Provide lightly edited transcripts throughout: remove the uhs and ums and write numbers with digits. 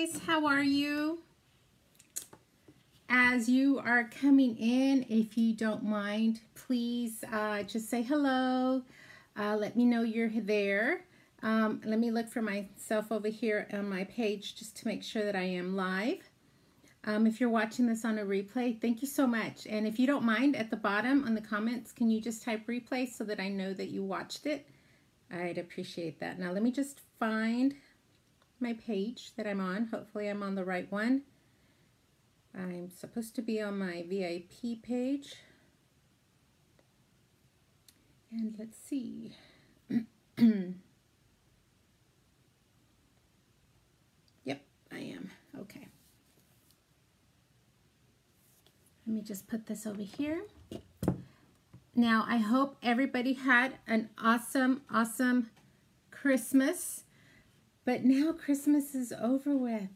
guys, how are you? As you are coming in, if you don't mind, please just say hello. Let me know you're there. Let me look for myself over here on my page just to make sure that I am live. If you're watching this on a replay, thank you so much. And if you don't mind, at the bottom on the comments, can you just type replay so that I know that you watched it? I'd appreciate that. Now let me just find my page that I'm on. Hopefully I'm on the right one. I'm supposed to be on my VIP page. And let's see. Yep, I am. Okay. Let me just put this over here. Now, I hope everybody had an awesome Christmas. But now Christmas is over with.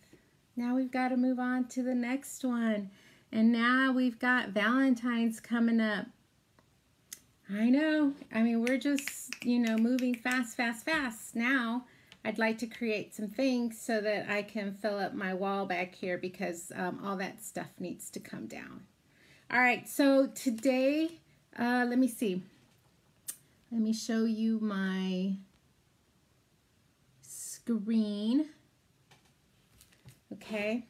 Now we've got to move on to the next one. And now we've got Valentine's coming up. I know. I mean, we're just, you know, moving fast. Now, I'd like to create some things so that I can fill up my wall back here because all that stuff needs to come down. All right, so today, let me see. Let me show you my screen. Okay,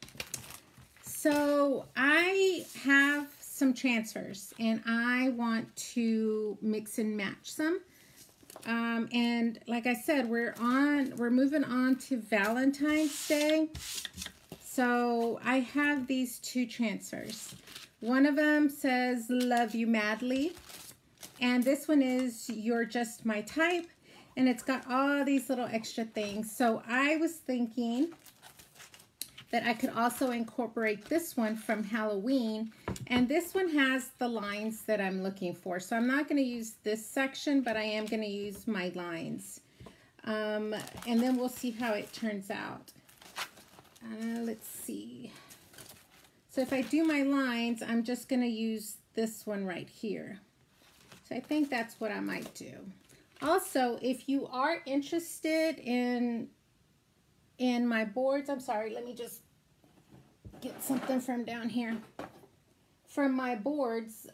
so I have some transfers and I want to mix and match some. And like I said, we're moving on to Valentine's Day. So I have these two transfers. One of them says, "Love you madly." And this one is, "You're just my type." And it's got all these little extra things. So I was thinking that I could also incorporate this one from Halloween. And this one has the lines that I'm looking for. So I'm not going to use this section, but I am going to use my lines. And then we'll see how it turns out. Let's see. So if I do my lines, I'm just going to use this one right here. So I think that's what I might do. Also, if you are interested in my boards, I'm sorry, let me just get something from down here. From my boards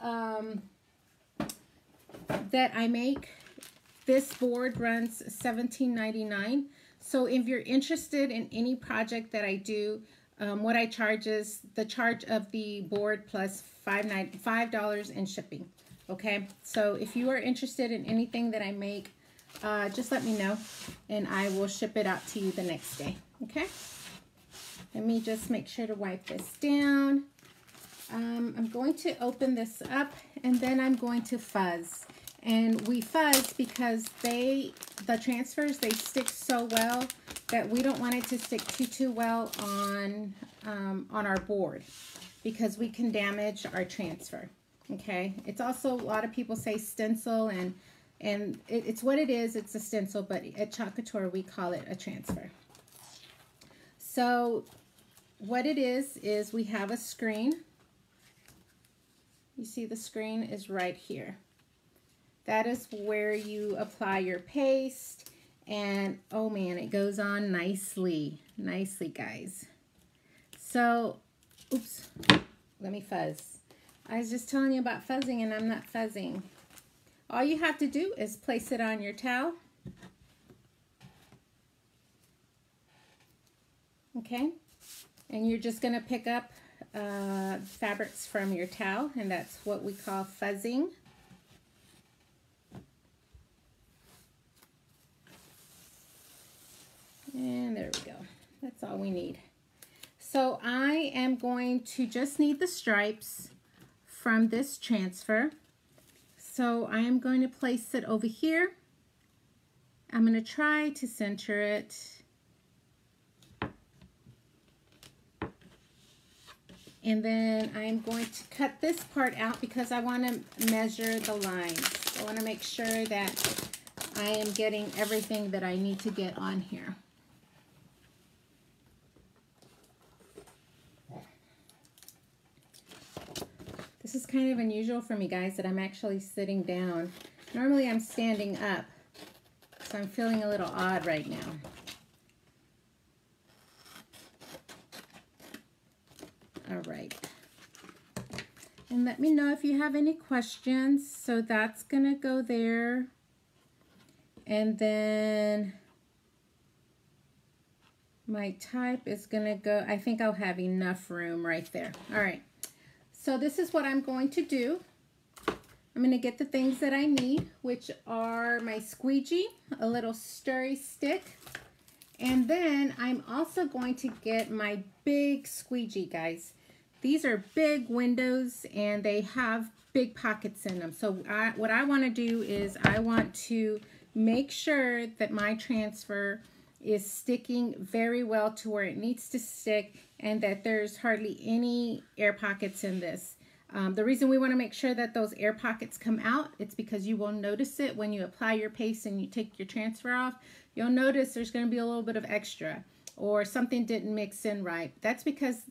that I make, this board runs $17.99. So if you're interested in any project that I do, what I charge is the charge of the board plus $5 in shipping. Okay, so if you are interested in anything that I make, just let me know and I will ship it out to you the next day. Okay, let me just make sure to wipe this down. I'm going to open this up and then I'm going to fuzz. And we fuzz because the transfers, they stick so well that we don't want it to stick too well on our board because we can damage our transfer. Okay, it's also, a lot of people say stencil, and it's what it is. It's a stencil, but at Couture we call it a transfer. So what it is we have a screen. You see the screen is right here. That is where you apply your paste, and oh man, it goes on nicely, guys. So, oops, let me fuzz. I was just telling you about fuzzing and I'm not fuzzing. All you have to do is place it on your towel. Okay, and you're just gonna pick up fabrics from your towel, and that's what we call fuzzing. And there we go. That's all we need. So I am going to just need the stripes from this transfer. So I am going to place it over here. I'm going to try to center it. And then I'm going to cut this part out because I want to measure the lines. I want to make sure that I am getting everything that I need to get on here. This is kind of unusual for me, guys, that I'm actually sitting down. Normally I'm standing up, so I'm feeling a little odd right now. All right. And let me know if you have any questions. So that's going to go there. And then my type is going to go, I think I'll have enough room right there. All right. So this is what I'm going to do. I'm going to get the things that I need, which are my squeegee, a little stirry stick, and then I'm also going to get my big squeegee, guys. These are big windows and they have big pockets in them. So what I want to do is I want to make sure that my transfer is sticking very well to where it needs to stick and that there's hardly any air pockets in this. The reason we want to make sure that those air pockets come out, it's because you will notice it when you apply your paste and you take your transfer off. You'll notice there's going to be a little bit of extra or something didn't mix in right. That's because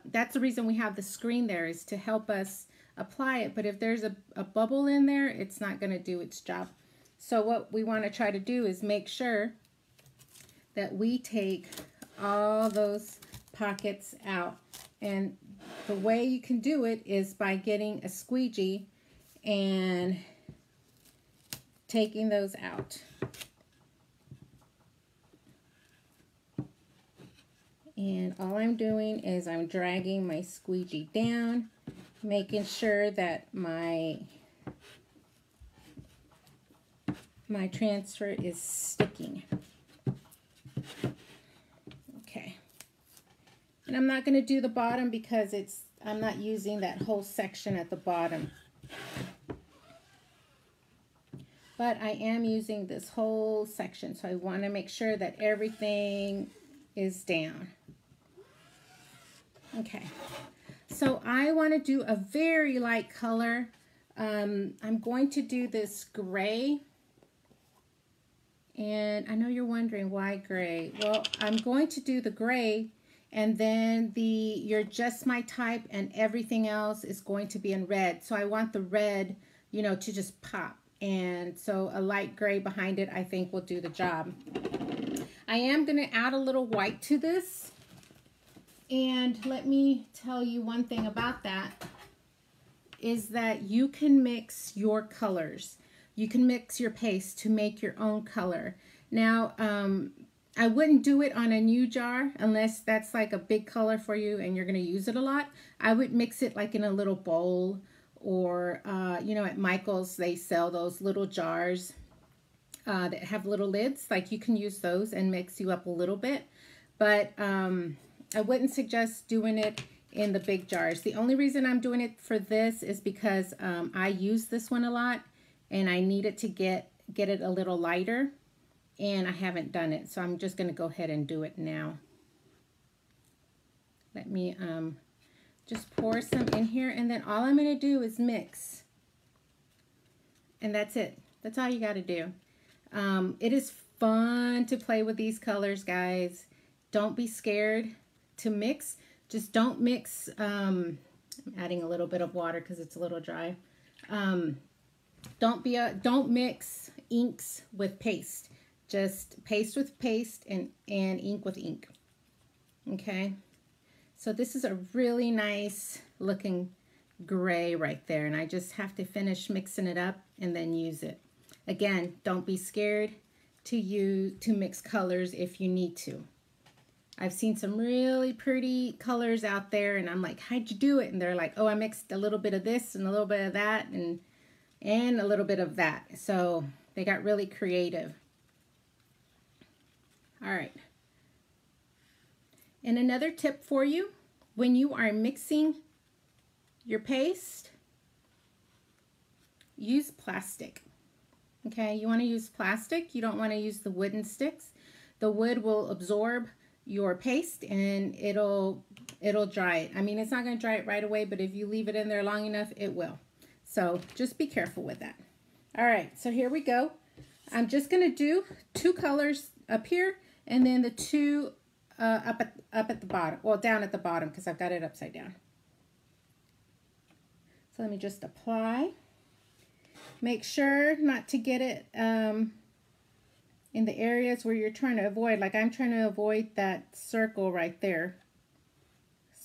that's the reason we have the screen there, is to help us apply it. But if there's a bubble in there, it's not going to do its job. So what we want to try to do is make sure that we take all those pockets out. And the way you can do it is by getting a squeegee and taking those out. And all I'm doing is I'm dragging my squeegee down, making sure that my transfer is sticking. Okay. And I'm not going to do the bottom because I'm not using that whole section at the bottom. But I am using this whole section, so I want to make sure that everything is down. Okay, so I want to do a very light color. I'm going to do this gray. And I know you're wondering why gray. Well, I'm going to do the gray, and then your Just My Type and everything else is going to be in red. So I want the red, you know, to just pop. And so a light gray behind it, I think, will do the job. I am going to add a little white to this. And let me tell you one thing about that, is that you can mix your colors. You can mix your paste to make your own color. Now, I wouldn't do it on a new jar unless that's like a big color for you and you're going to use it a lot. I would mix it like in a little bowl, or, you know, at Michael's, they sell those little jars that have little lids. Like, you can use those and mix you up a little bit. But I wouldn't suggest doing it in the big jars. The only reason I'm doing it for this is because I use this one a lot and I need it to get it a little lighter, and I haven't done it. So I'm just going to go ahead and do it now. Let me just pour some in here, and then all I'm going to do is mix. And that's it. That's all you got to do. It is fun to play with these colors, guys. Don't be scared to mix. Just don't mix. I'm adding a little bit of water because it's a little dry. Don't mix inks with paste. Just paste with paste and ink with ink. Okay. So this is a really nice looking gray right there, and I just have to finish mixing it up and then use it. Again, don't be scared to mix colors if you need to. I've seen some really pretty colors out there, and I'm like, how'd you do it? And they're like, oh, I mixed a little bit of this and a little bit of that and a little bit of that. So they got really creative. All right. And another tip for you, when you are mixing your paste, use plastic. Okay, you want to use plastic. You don't want to use the wooden sticks. The wood will absorb your paste and it'll dry it. I mean, it's not going to dry it right away, but if you leave it in there long enough, it will. So just be careful with that. All right, so here we go. I'm just going to do two colors up here and then the two up at the bottom, well, down at the bottom, because I've got it upside down. So let me just apply. Make sure not to get it in the areas where you're trying to avoid. Like, I'm trying to avoid that circle right there.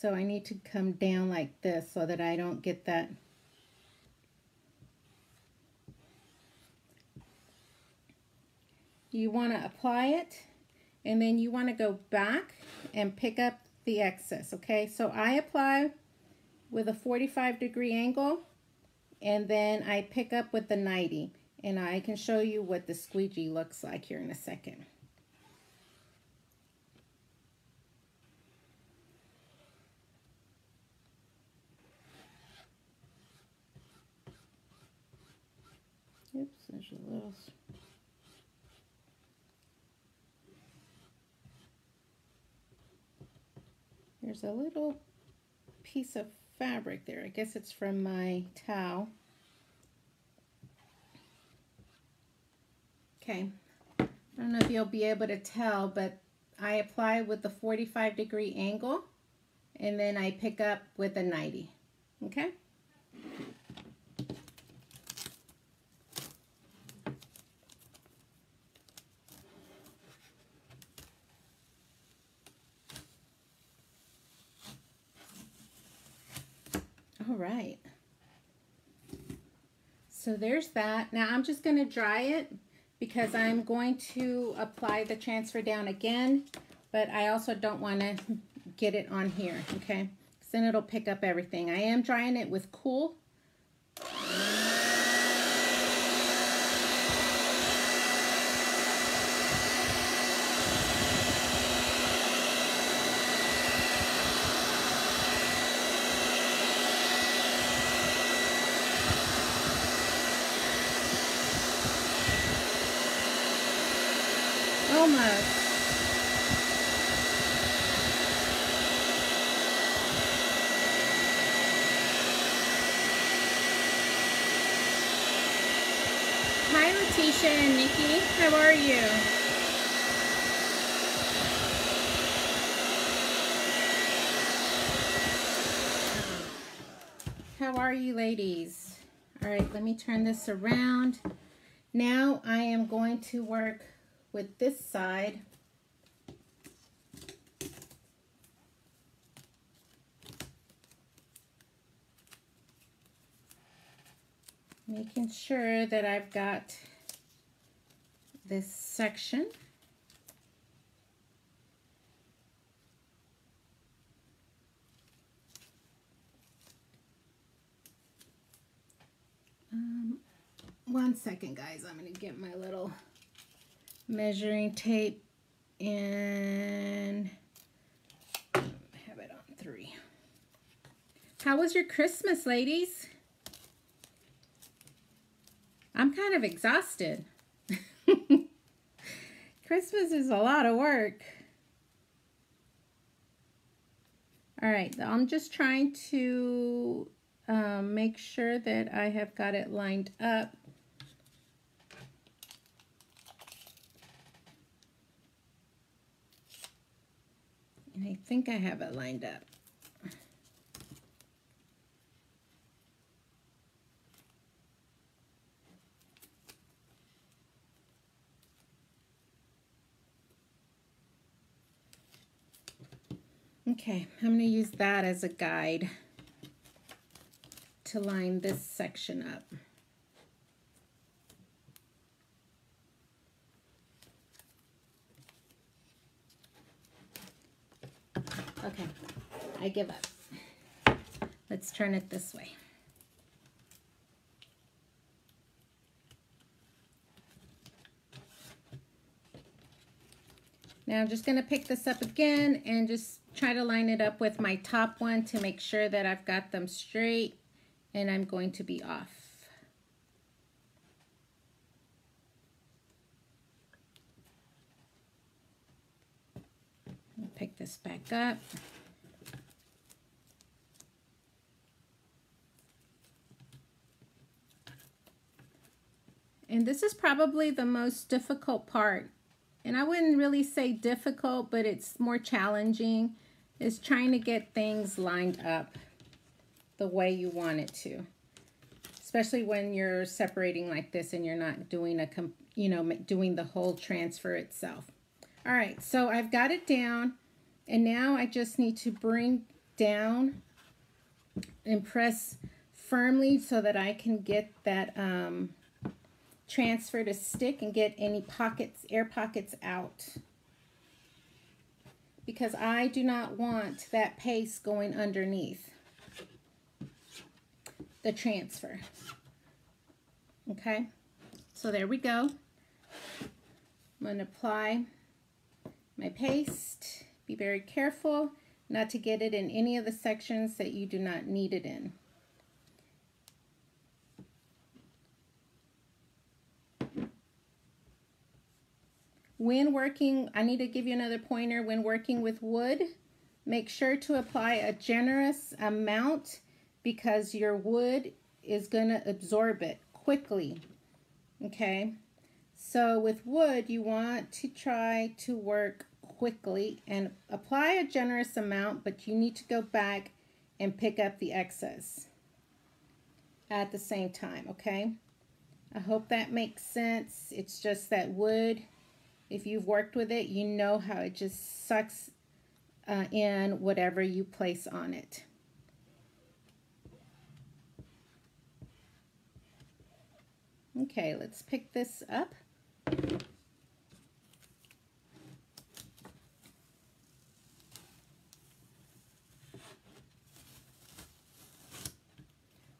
So I need to come down like this so that I don't get that. You want to apply it, and then you want to go back and pick up the excess, okay? So I apply with a 45-degree angle, and then I pick up with the 90, and I can show you what the squeegee looks like here in a second. Oops, there's a little... There's a little piece of fabric there. I guess it's from my towel. Okay, I don't know if you'll be able to tell, but I apply with the 45-degree angle, and then I pick up with a 90, okay? All right, so there's that. Now I'm just going to dry it because I'm going to apply the transfer down again, but I also don't want to get it on here, okay? Because then it'll pick up everything. I am drying it with Cool. Almost. Hi, Letitia and Nikki. How are you? How are you, ladies? All right, let me turn this around. Now I am going to work with this side. Making sure that I've got this section. One second, guys. I'm going to get my little measuring tape and have it on 3. How was your Christmas, ladies? I'm kind of exhausted. Christmas is a lot of work. All right, I'm just trying to make sure that I have got it lined up. And I think I have it lined up. Okay, I'm going to use that as a guide to line this section up. Okay, I give up. Let's turn it this way. Now I'm just going to pick this up again and just try to line it up with my top one to make sure that I've got them straight and I'm going to be off. Pick this back up. And this is probably the most difficult part. And I wouldn't really say difficult, but it's more challenging, is trying to get things lined up the way you want it to. Especially when you're separating like this and you're not doing doing the whole transfer itself. All right, so I've got it down. And now I just need to bring down and press firmly so that I can get that transfer to stick and get any pockets, air pockets out. Because I do not want that paste going underneath the transfer. Okay, so there we go. I'm going to apply my paste. Be very careful not to get it in any of the sections that you do not need it in. When working, I need to give you another pointer. When working with wood, make sure to apply a generous amount because your wood is going to absorb it quickly. Okay, so with wood, you want to try to work quickly and apply a generous amount, but you need to go back and pick up the excess at the same time. Okay, I hope that makes sense. It's just that wood, if you've worked with it, you know how it just sucks in whatever you place on it. Okay, let's pick this up.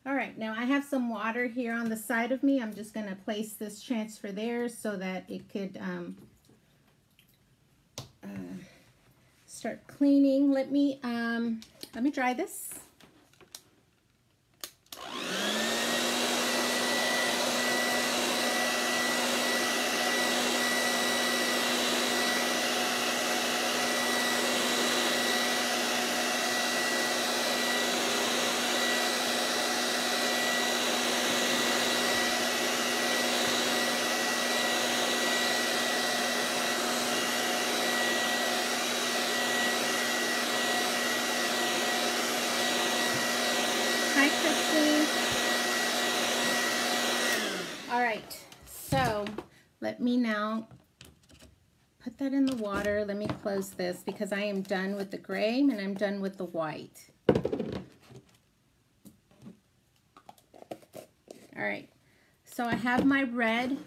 All right, now I have some water here on the side of me. I'm just going to place this transfer there so that it could start cleaning. Let me dry this. Hi, Cristy. All right, so let me now put that in the water. Let me close this because I am done with the gray and I'm done with the white. All right, so I have my red,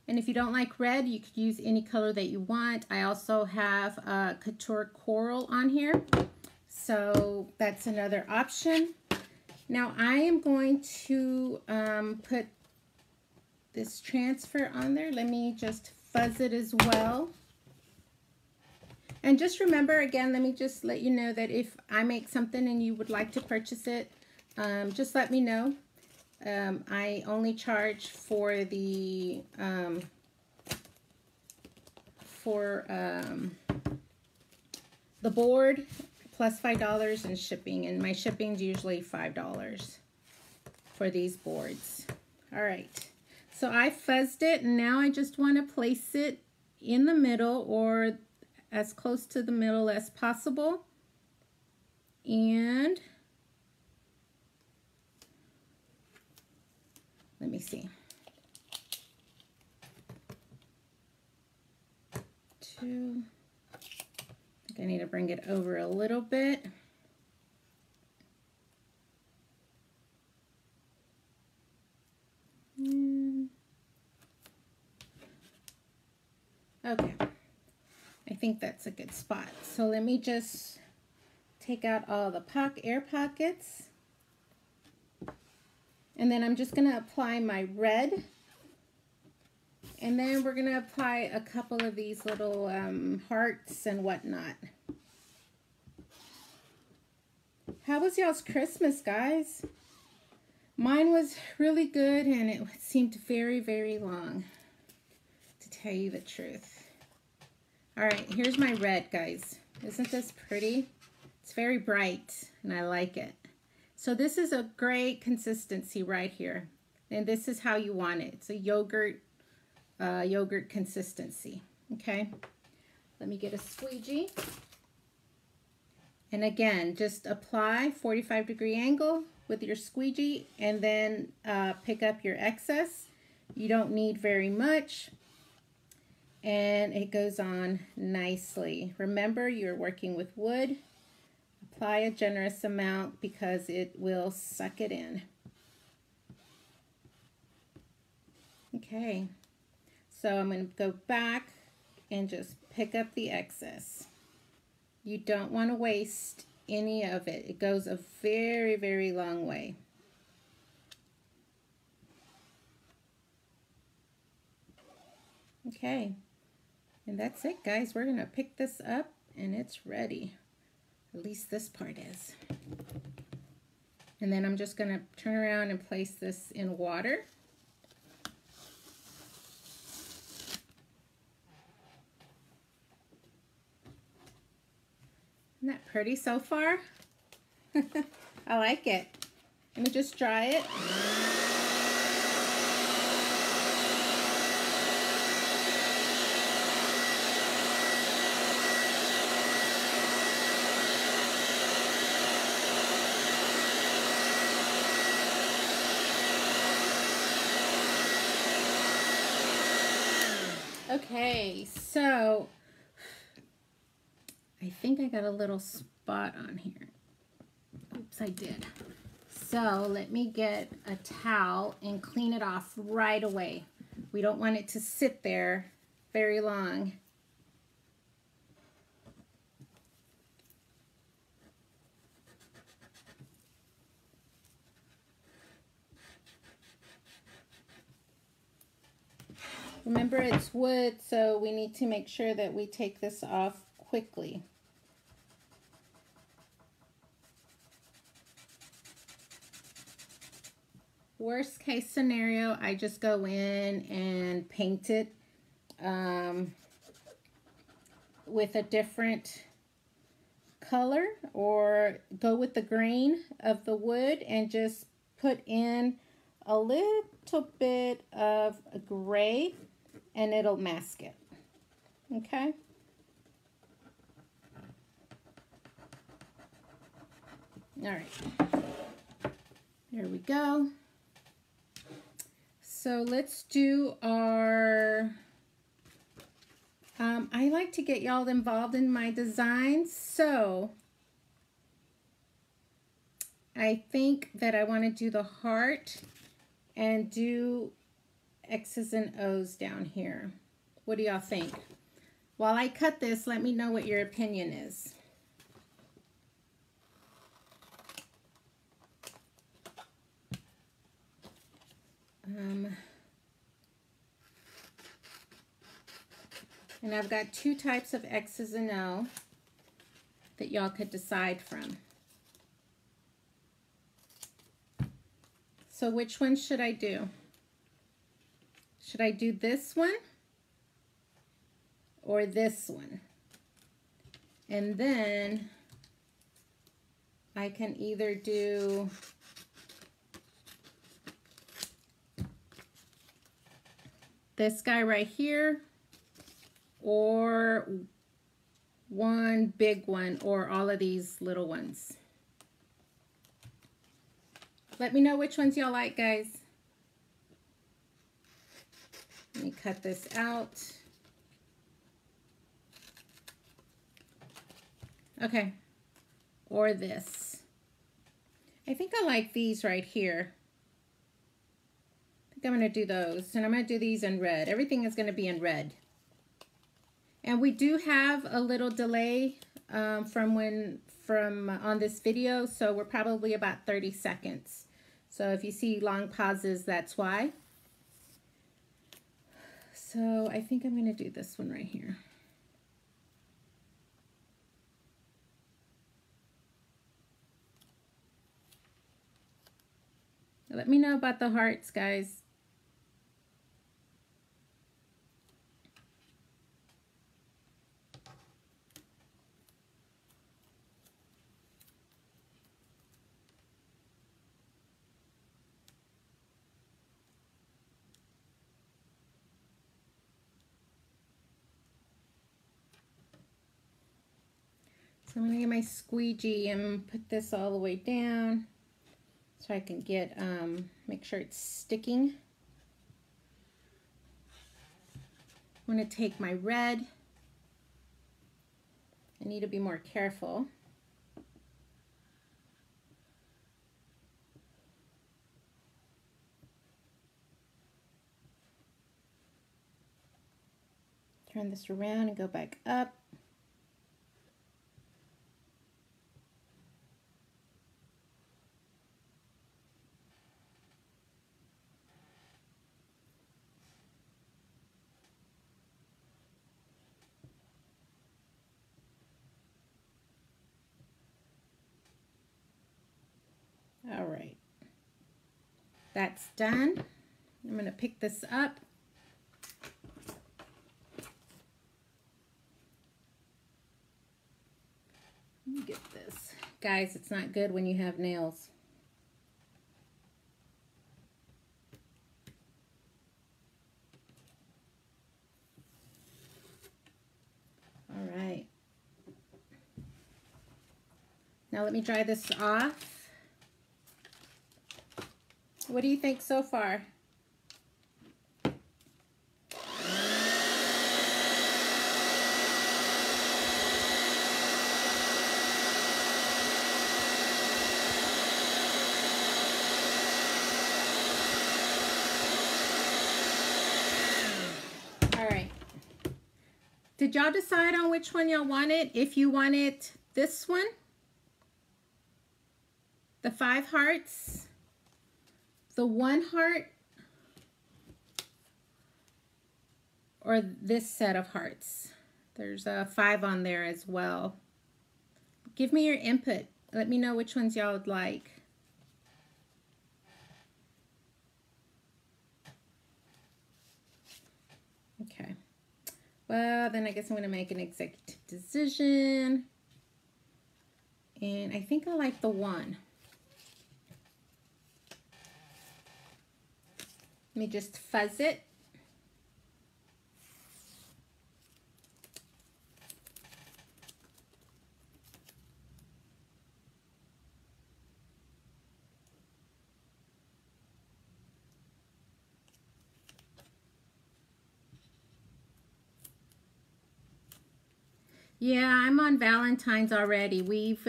and if you don't like red, you could use any color that you want. I also have Couture Coral on here, so that's another option. Now I am going to put this transfer on there. Let me just fuzz it as well. And just remember, again, let me just let you know that if I make something and you would like to purchase it, just let me know. I only charge for the board plus $5 in shipping, and my shipping's usually $5 for these boards. All right, so I fuzzed it, and now I just want to place it in the middle or as close to the middle as possible. And let me see. 2. I need to bring it over a little bit. Okay, I think that's a good spot. So let me just take out all the air pockets. And then I'm just going to apply my red. And then we're going to apply a couple of these little hearts and whatnot. How was y'all's Christmas, guys? Mine was really good, and it seemed very, very long, to tell you the truth. All right, here's my red, guys. Isn't this pretty? It's very bright, and I like it. So this is a great consistency right here. And this is how you want it. It's a yogurt consistency. Okay, let me get a squeegee. And again, just apply 45-degree angle with your squeegee, and then pick up your excess. You don't need very much, and it goes on nicely. Remember, you're working with wood. Apply a generous amount because it will suck it in. Okay, so I'm going to go back and just pick up the excess. You don't want to waste any of it. It goes a very, very long way. Okay, and that's it, guys. We're going to pick this up and it's ready. At least this part is. And then I'm just going to turn around and place this in water. Isn't that pretty so far? I like it. Let me just dry it. Okay, so I think I got a little spot on here. Oops, I did. So let me get a towel and clean it off right away. We don't want it to sit there very long. Remember, it's wood, so we need to make sure that we take this off quickly. Worst case scenario, I just go in and paint it with a different color, or go with the green of the wood and just put in a little bit of a gray, and it'll mask it. Okay? All right. There we go. So let's do our, I like to get y'all involved in my designs, so I think that I want to do the heart and do X's and O's down here. What do y'all think? While I cut this, let me know what your opinion is. And I've got two types of X's and O that y'all could decide from. So which one should I do? Should I do this one or this one? And then I can either do this guy right here, or one big one, or all of these little ones. Let me know which ones y'all like, guys. Let me cut this out. Okay, or this. I think I like these right here. I think I'm going to do those, and I'm going to do these in red. Everything is going to be in red. And we do have a little delay from on this video, so we're probably about 30 seconds. So if you see long pauses, that's why. So I think I'm going to do this one right here. Let me know about the hearts, guys. So I'm going to get my squeegee and put this all the way down so I can get, make sure it's sticking. I'm going to take my red. I need to be more careful. turn this around and go back up. All right, that's done. I'm going to pick this up. Let me get this. Guys, it's not good when you have nails. All right. Now let me dry this off. What do you think so far? All right. Did y'all decide on which one y'all wanted? If you wanted this one, the 5 hearts, the 1 heart, or this set of hearts. There's a 5 on there as well. Give me your input. Let me know which ones y'all would like. Okay. Well, then I guess I'm going to make an executive decision. And I think I like the 1. Let me just fuzz it. Yeah, I'm on Valentines already. We've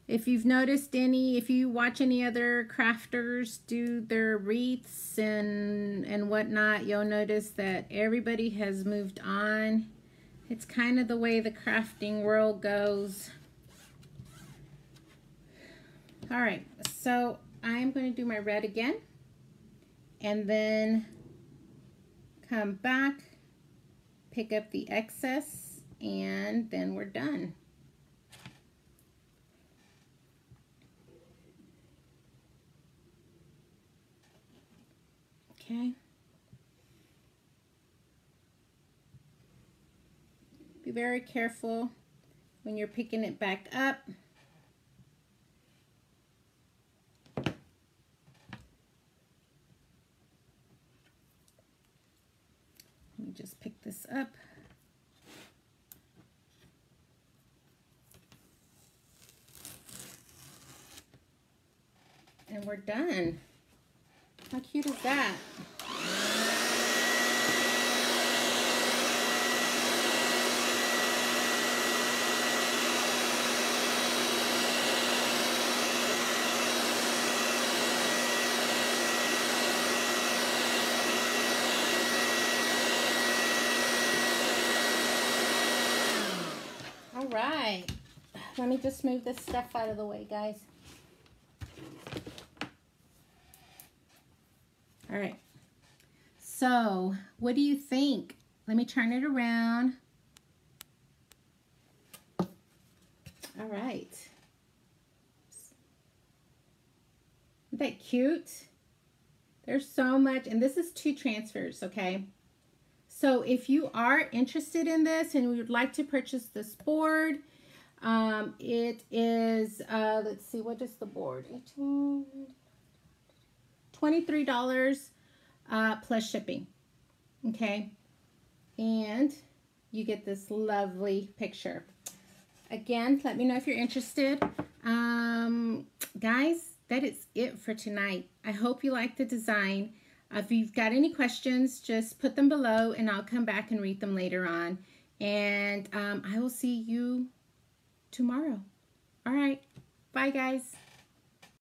if you've noticed if you watch any other crafters do their wreaths and whatnot, you'll notice that everybody has moved on. It's kind of the way the crafting world goes. All right, so I'm going to do my red again, and then come back, pick up the excess, and then we're done. Okay. Be very careful when you're picking it back up. Let me just pick this up. And we're done. How cute is that? All right. Let me just move this stuff out of the way, guys. All right, so what do you think? Let me turn it around. All right. Isn't that cute? There's so much, and this is 2 transfers, okay? So if you are interested in this and would like to purchase this board, it is, let's see, what is the board? $23 plus shipping, okay? And you get this lovely picture. Again, let me know if you're interested. Guys, that is it for tonight. I hope you like the design. If you've got any questions, just put them below and I'll come back and read them later on. And I will see you tomorrow. All right. Bye, guys.